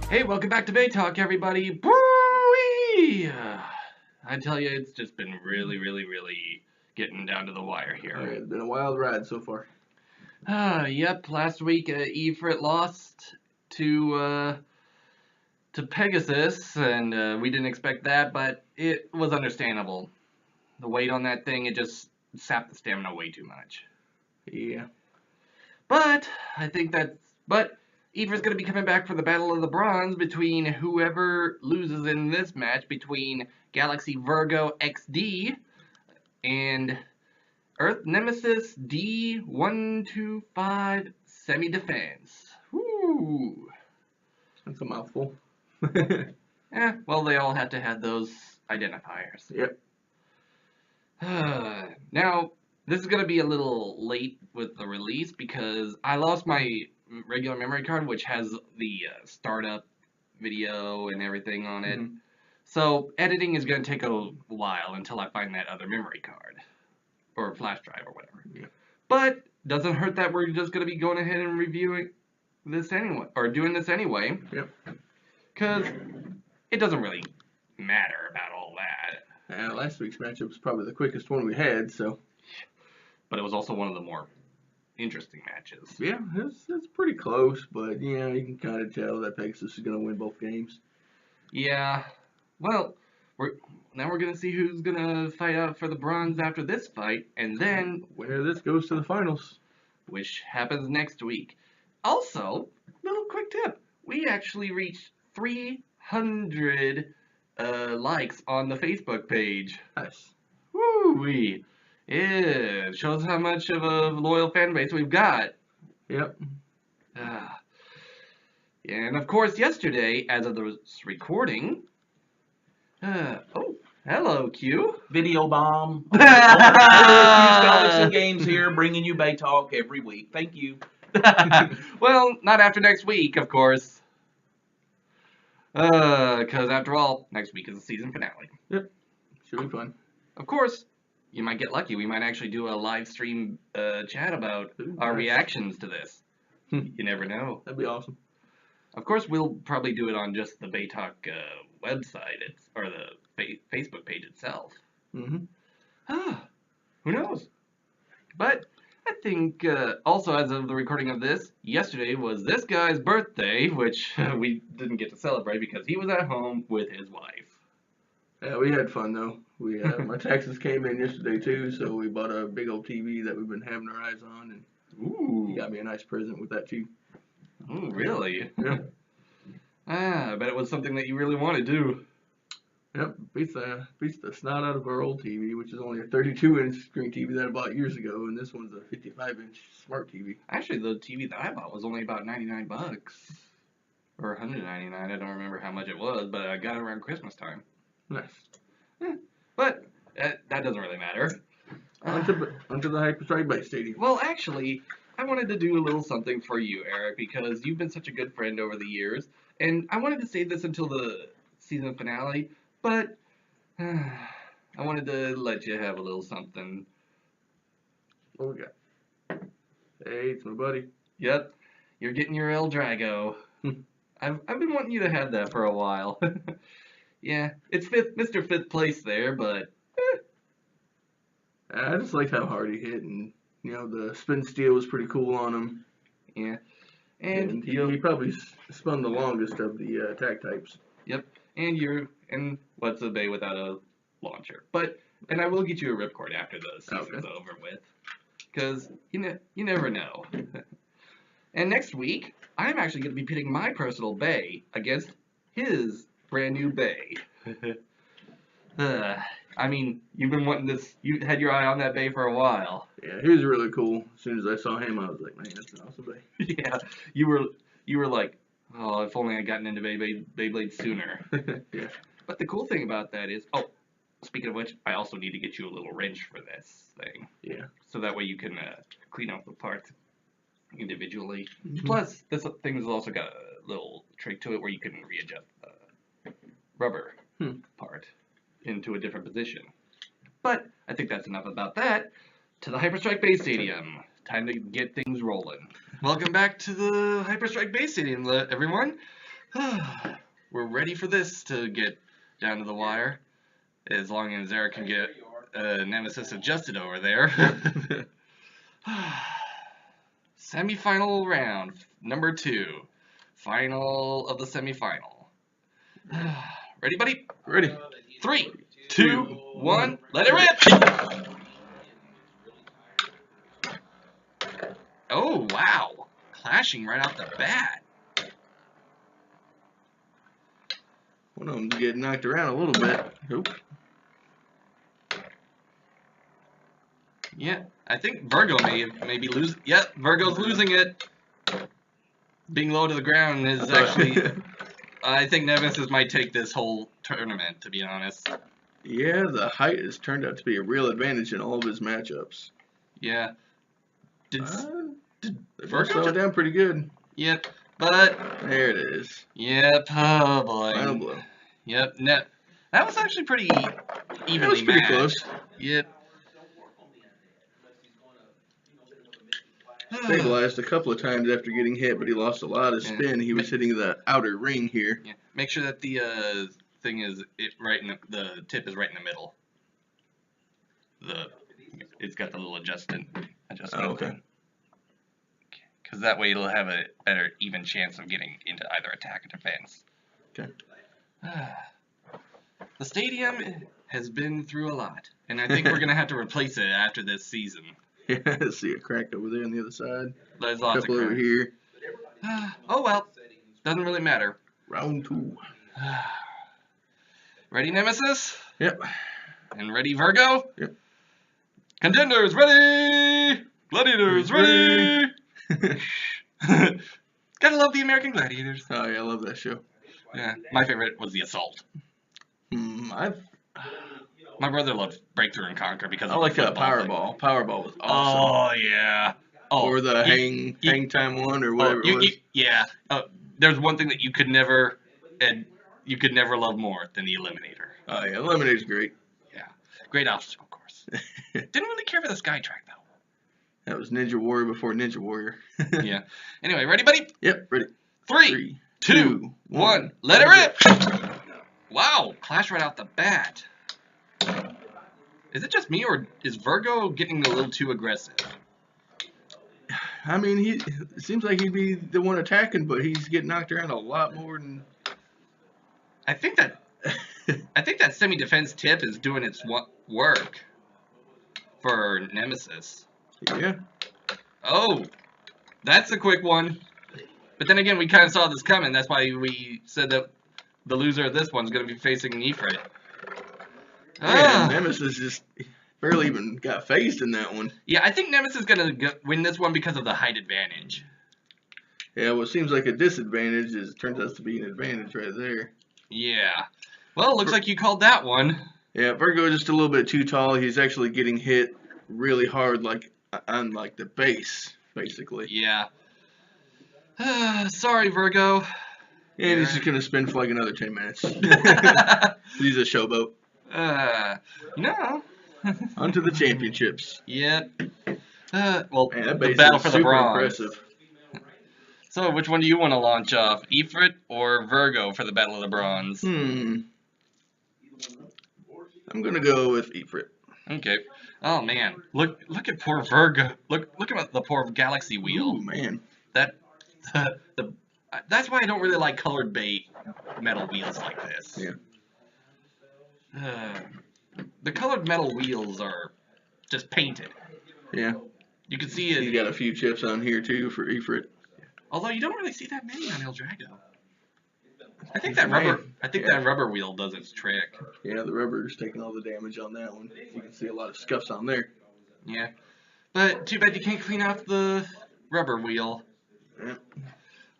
Hey, welcome back to BeyTalk, everybody. Boo-wee! I tell you, it's just been really getting down to the wire here. It's been a wild ride so far. Yep. Last week, Efrit lost to Pegasus, and we didn't expect that, but it was understandable. The weight on that thing, it just sapped the stamina way too much. Yeah. But Efrit's going to be coming back for the Battle of the Bronze between whoever loses in this match between Galaxy Virgo XD and Earth Nemesis D125 Semi-Defense. Woo! That's a mouthful. Well, they all have to have those identifiers. Yep. Now, this is going to be a little late with the release because I lost my regular memory card, which has the startup video and everything on it. Mm-hmm. So editing is going to take a while until I find that other memory card or flash drive or whatever. Yeah. But doesn't hurt that we're just going to be going ahead and reviewing this anyway, or doing this anyway. Yep. Because it doesn't really matter about all that. Last week's matchup was probably the quickest one we had, so. But it was also one of the more interesting matches. Yeah, it's pretty close, but you can kind of tell that Pegasus is going to win both games. Yeah. Well, now we're going to see who's going to fight out for the bronze after this fight, and then winner of this goes to the finals, which happens next week. Also, little quick tip: we actually reached 300 likes on the Facebook page. Nice. Woo-wee. It shows how much of a loyal fan base we've got. Yep. And of course, yesterday, as of this recording, oh, hello, Q. Video bomb. Scholars and Games here, bringing you BeyTalk every week. Thank you. Well, not after next week, of course. Because after all, next week is the season finale. Yep. Should be fun. Of course, you might get lucky. We might actually do a live stream chat about our reactions to this. You never know. That'd be awesome. Of course, we'll probably do it on just the BeyTalk website or the Facebook page itself. Mm-hmm. Who knows? But I think also as of the recording of this, yesterday was this guy's birthday, which we didn't get to celebrate because he was at home with his wife. Yeah, we had fun though. We my taxes came in yesterday too, so we bought a big old TV that we've been having our eyes on, and he got me a nice present with that too. Oh, really? Yeah. I bet it was something that you really wanted to. Yep, beats the snot out of our old TV, which is only a 32-inch screen TV that I bought years ago, and this one's a 55-inch smart TV. Actually, the TV that I bought was only about $99, or $199. I don't remember how much it was, but I got it around Christmas time. Nice. But that doesn't really matter. Onto the Hyperstrike Base Stadium. Well, actually, I wanted to do a little something for you, Eric, because you've been such a good friend over the years, and I wanted to save this until the season finale, but I wanted to let you have a little something. What we got? Hey, it's my buddy. Yep, you're getting your El Drago. I've been wanting you to have that for a while. Yeah, it's Mr. Fifth Place there, but I just liked how hard he hit, and the spin steel was pretty cool on him. Yeah, and he probably spun the longest of the attack types. Yep, and what's a bay without a launcher? And I will get you a ripcord after the season's over with, because you never know. And next week, I'm actually going to be pitting my personal bay against his brand new bay. I mean, you've been wanting this. You had your eye on that bay for a while. Yeah, he was really cool. As soon as I saw him, I was like, man, that's an awesome bay. Yeah, you were like, oh, if only I'd gotten into Beyblade sooner. Yeah. But the cool thing about that is, speaking of which, I also need to get you a little wrench for this thing. Yeah. So that way you can clean out the parts individually. Mm-hmm. Plus, this thing has also got a little trick to it where you can readjust the rubber part into a different position. But I think that's enough about that. To the Hyperstrike Base Stadium. Time to get things rolling. Welcome back to the Hyperstrike Base Stadium, everyone. We're ready for this to get down to the wire, as long as Eric can get Nemesis adjusted over there. Semifinal round, number 2. Final of the semifinal. Ready, buddy? Ready. 3, 2, 1, let it rip! Oh, wow. Clashing right off the bat. One of them's getting knocked around a little bit. Oop. Yeah, I think Virgo may be losing. Yep, Virgo's losing it. Being low to the ground is actually. I think Nemesis might take this whole tournament, to be honest. Yeah, the height has turned out to be a real advantage in all of his matchups. Yeah. Did Virgo slow it down pretty good? Yep, but there it is. Yep. Oh boy. Final blow. Yep. That was actually pretty evenly That was pretty matched. close. Yep. Stabilized a couple of times after getting hit, but he lost a lot of spin. He was hitting the outer ring here. Yeah. Make sure that the thing is right in the tip is right in the middle. It's got the little adjustment. Oh, okay. Because that way it'll have a better even chance of getting into either attack or defense. Okay. The stadium has been through a lot, and I think we're gonna have to replace it after this season. Yeah, see a crack over there on the other side. There's lots of couple over here. Oh well, doesn't really matter. Round 2. Ready, Nemesis? Yep. And ready, Virgo? Yep. Contenders ready! Gladiators ready! Gotta love the American Gladiators. Oh yeah, I love that show. Yeah, my favorite was The Assault. My brother loved Breakthrough and Conquer because I like Powerball. Powerball was awesome. Oh yeah. Oh, or the hang time one or whatever it was. Yeah. There's one thing that you could never love more than the Eliminator. Oh yeah, Eliminator's great. Yeah. Great obstacle course. Didn't really care for the Sky Track though. That was Ninja Warrior before Ninja Warrior. Yeah. Anyway, ready, buddy? Yep, ready. 3, 2, 1, let it rip! Wow, clash right out the bat. Is it just me, or is Virgo getting a little too aggressive? I mean, it seems like he'd be the one attacking, but he's getting knocked around a lot more than. I think that semi-defense tip is doing its work for Nemesis. Yeah. Oh, that's a quick one. But then again, we kind of saw this coming. That's why we said that the loser of this one's going to be facing Ifrit. Nemesis just barely even got phased in that one. Yeah, I think Nemesis is going to win this one because of the height advantage. Yeah, what seems like a disadvantage turns out to be an advantage right there. Yeah. Well, it looks like you called that one. Yeah, Virgo is just a little bit too tall. He's actually getting hit really hard, on the base, basically. Yeah. Sorry, Virgo. And he's just gonna spin for like another 10 minutes. He's a showboat. No. On to the championships. Yep. Well, Man, the battle for the bronze. Impressive. So, which one do you want to launch off, Ifrit or Virgo for the battle of the bronze? I'm gonna go with Ifrit. Okay. Oh man, look at poor Virgo. Look at the poor galaxy wheel. Ooh, man. That's why I don't really like colored metal wheels like this. Yeah. The colored metal wheels are just painted. Yeah. You can see it. You got a few chips on here too for Ifrit. Although you don't really see that many on El Drago. I think that rubber wheel does its trick. Yeah, the rubber's taking all the damage on that one. You can see a lot of scuffs on there. Yeah. But too bad you can't clean off the rubber wheel. Yeah.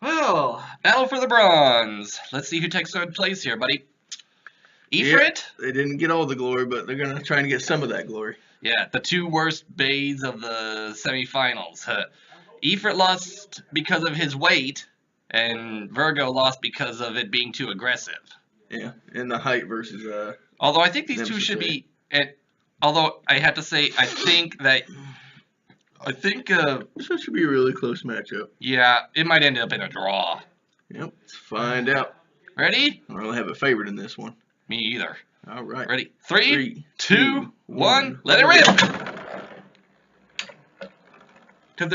Well, battle for the bronze. Let's see who takes third place here, buddy. Ifrit? They didn't get all the glory, but they're going to try and get some of that glory. Yeah, the two worst bays of the semifinals. Ifrit lost because of his weight, and Virgo lost because of it being too aggressive. Yeah, and the height versus although I think these two should be. Although I have to say, I think this one should be a really close matchup. Yeah, it might end up in a draw. Yep, let's find out. Ready? I don't really have a favorite in this one. Me either. All right. Ready? 3, 2, 1. Let it rip. rip. Because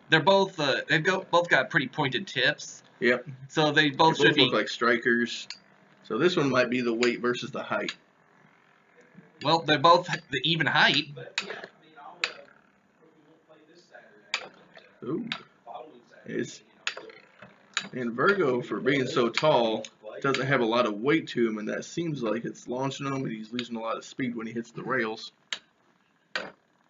they've both got pretty pointed tips. Yep. So they both They should be. look like strikers. So this one might be the weight versus the height. Well, they're both the even height. Ooh. And Virgo, for being so tall, doesn't have a lot of weight to him, and that seems like it's launching him, and he's losing a lot of speed when he hits the rails.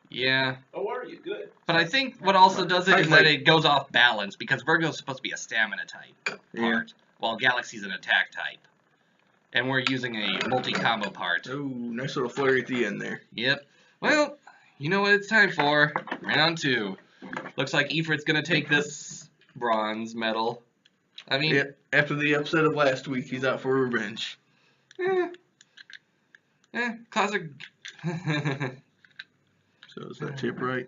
Yeah. Oh, are you good? But I think what also does it is that it goes off balance, because Virgo's supposed to be a stamina type part, while Galaxy's an attack type. And we're using a multi-combo part. Oh, nice little flurry at the end there. Yep. Well, you know what it's time for. Round 2. Looks like Ifrit's going to take this bronze medal. I mean... After the upset of last week, he's out for revenge. Classic... So is that tip right?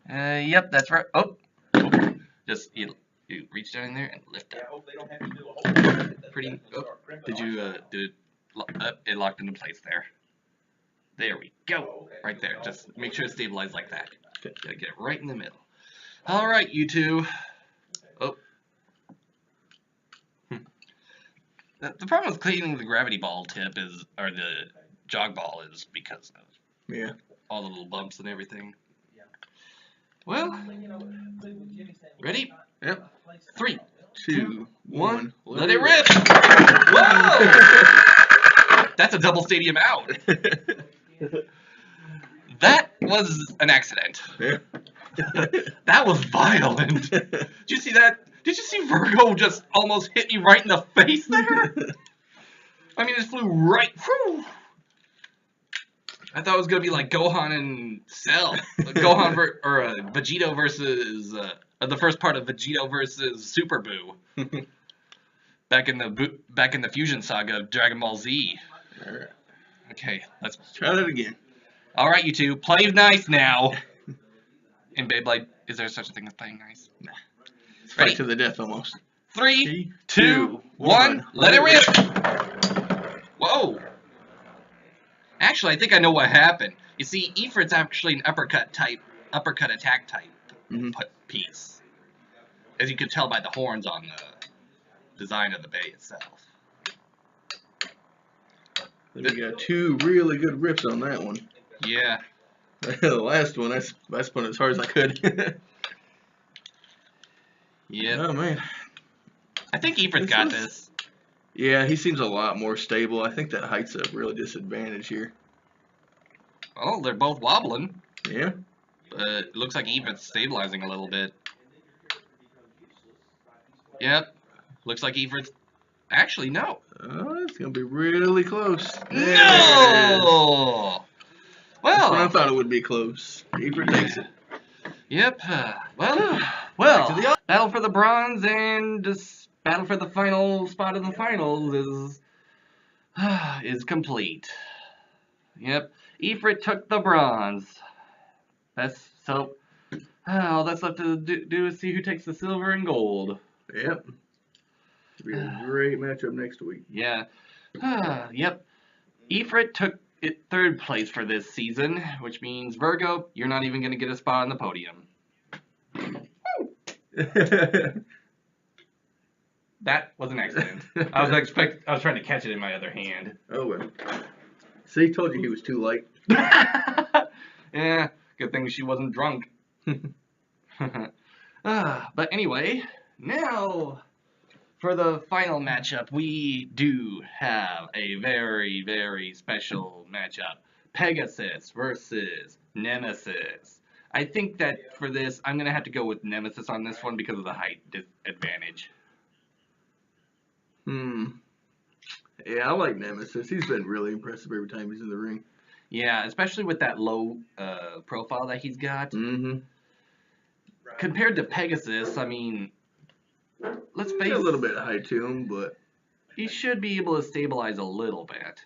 Yep, that's right. Oh. Just, you reach down in there and lift up. I hope they don't have to do a whole Pretty... Oh, did it... It locked into place there. There we go. Right there. Just make sure it's stabilized like that. Gotta get it right in the middle. Alright, you two. Oh. The problem with cleaning the gravity ball tip is, or the jog ball, is because of all the little bumps and everything. Well, ready? Yep. 3, 2, 1. Let it rip! Whoa! That's a double stadium out. That was an accident. Yeah. That was violent. Did you see that? Did you see Virgo just almost hit me right in the face there? I mean, it just flew right. Whew. I thought it was gonna be like Gohan and Cell, Vegito versus the first part of Vegito versus Super Buu. back in the Fusion Saga of Dragon Ball Z. All right. Okay, let's try that again. All right, you two, play nice now. In Beyblade, is there such a thing as playing nice? Nah. It's Ready? fight to the death almost. 3, 2, 1, let it rip! Whoa! Actually, I think I know what happened. You see, Ifrit's actually an uppercut attack type piece. As you can tell by the horns on the design of the bay itself. We got 2 really good rips on that one. Yeah. The last one, I spun as hard as I could. Yeah. Oh, man. I think Ifrit's got this. Yeah, he seems a lot more stable. I think that height's a real disadvantage here. Oh, they're both wobbling. Yeah. But it looks like Ifrit's stabilizing a little bit. Yep. Looks like Ifrit's... Actually, no. Oh, it's going to be really close. No! Well... That's when I thought it would be close. Ifrit takes it. Yep. Well, battle for the bronze and just battle for the final spot in the finals is complete. Yep. Ifrit took the bronze. All that's left to do is see who takes the silver and gold. Yep. It'll be a great matchup next week. Yeah. Yep. Ifrit took it 3rd place for this season, which means Virgo, you're not even going to get a spot on the podium. That was an accident. I was trying to catch it in my other hand. Oh well. See, told you he was too light. Yeah, good thing she wasn't drunk. But anyway, now for the final matchup, we do have a very, very special matchup. Pegasus versus Nemesis. I think that for this, I'm going to have to go with Nemesis on this one because of the height disadvantage. Yeah, I like Nemesis. He's been really impressive every time he's in the ring. Yeah, especially with that low profile that he's got. Compared to Pegasus, I mean, let's face it. A little bit of height to him, but he should be able to stabilize a little bit.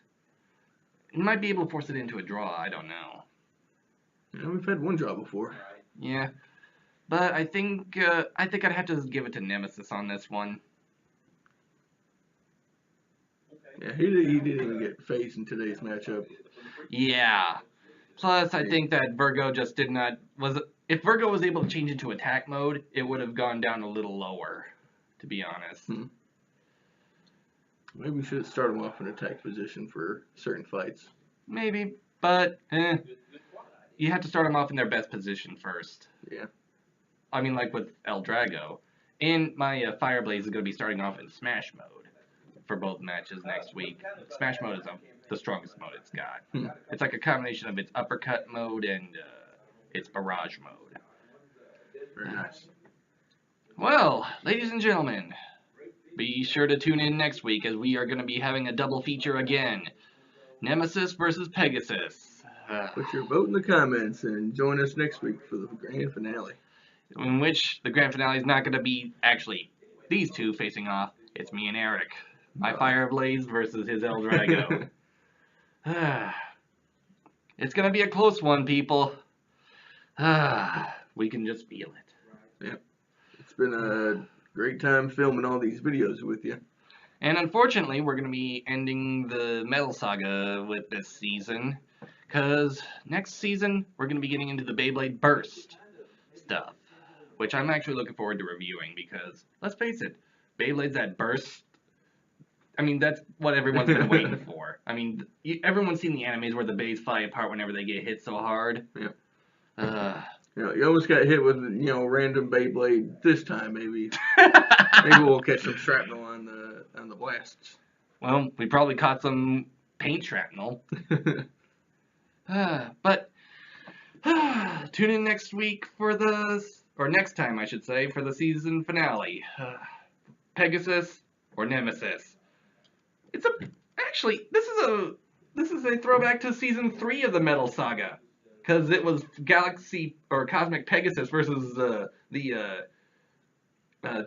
He might be able to force it into a draw, I don't know. Yeah, we've had one draw before. Yeah, but I think I'd have to give it to Nemesis on this one. Yeah, he didn't even get faced in today's matchup. Yeah. Plus, I think that Virgo just did not if Virgo was able to change into attack mode, it would have gone down a little lower, to be honest. Maybe we should start him off in attack position for certain fights. Maybe, but you have to start them off in their best position first. Yeah. I mean, like with El Drago. And my Fire Blaze is going to be starting off in Smash mode for both matches next week. Smash mode is the strongest mode it's got. It's like a combination of its uppercut mode and its barrage mode. Very nice. Well, ladies and gentlemen, be sure to tune in next week as we are going to be having a double feature again. Nemesis versus Pegasus. Put your vote in the comments and join us next week for the grand finale. In which the grand finale is not going to be actually these two facing off. It's me and Eric. My Fire Blaze versus his El Drago. It's going to be a close one, people. We can just feel it. Yep. It's been a great time filming all these videos with you. And unfortunately, we're going to be ending the Metal Saga with this season. Because next season, we're going to be getting into the Beyblade Burst stuff. Which I'm actually looking forward to reviewing because, let's face it, Beyblades that burst, I mean, that's what everyone's been waiting for. I mean, everyone's seen the animes where the bays fly apart whenever they get hit so hard. Yeah. You almost got hit with, random Beyblade this time, maybe. Maybe we'll catch some shrapnel on the blasts. Well, we probably caught some paint shrapnel. But tune in next week for or next time I should say, for the season finale. Pegasus or Nemesis. Actually, this is a throwback to season 3 of the Metal Saga. Because it was Galaxy or Cosmic Pegasus versus the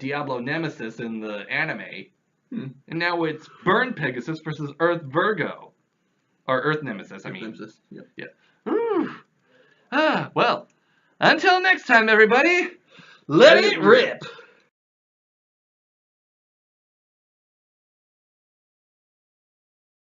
Diablo Nemesis in the anime. And now it's Burn Pegasus versus Earth Virgo. Or Earth Nemesis, I mean. Nemesis, yep. Yeah. Well, until next time, everybody, let it rip!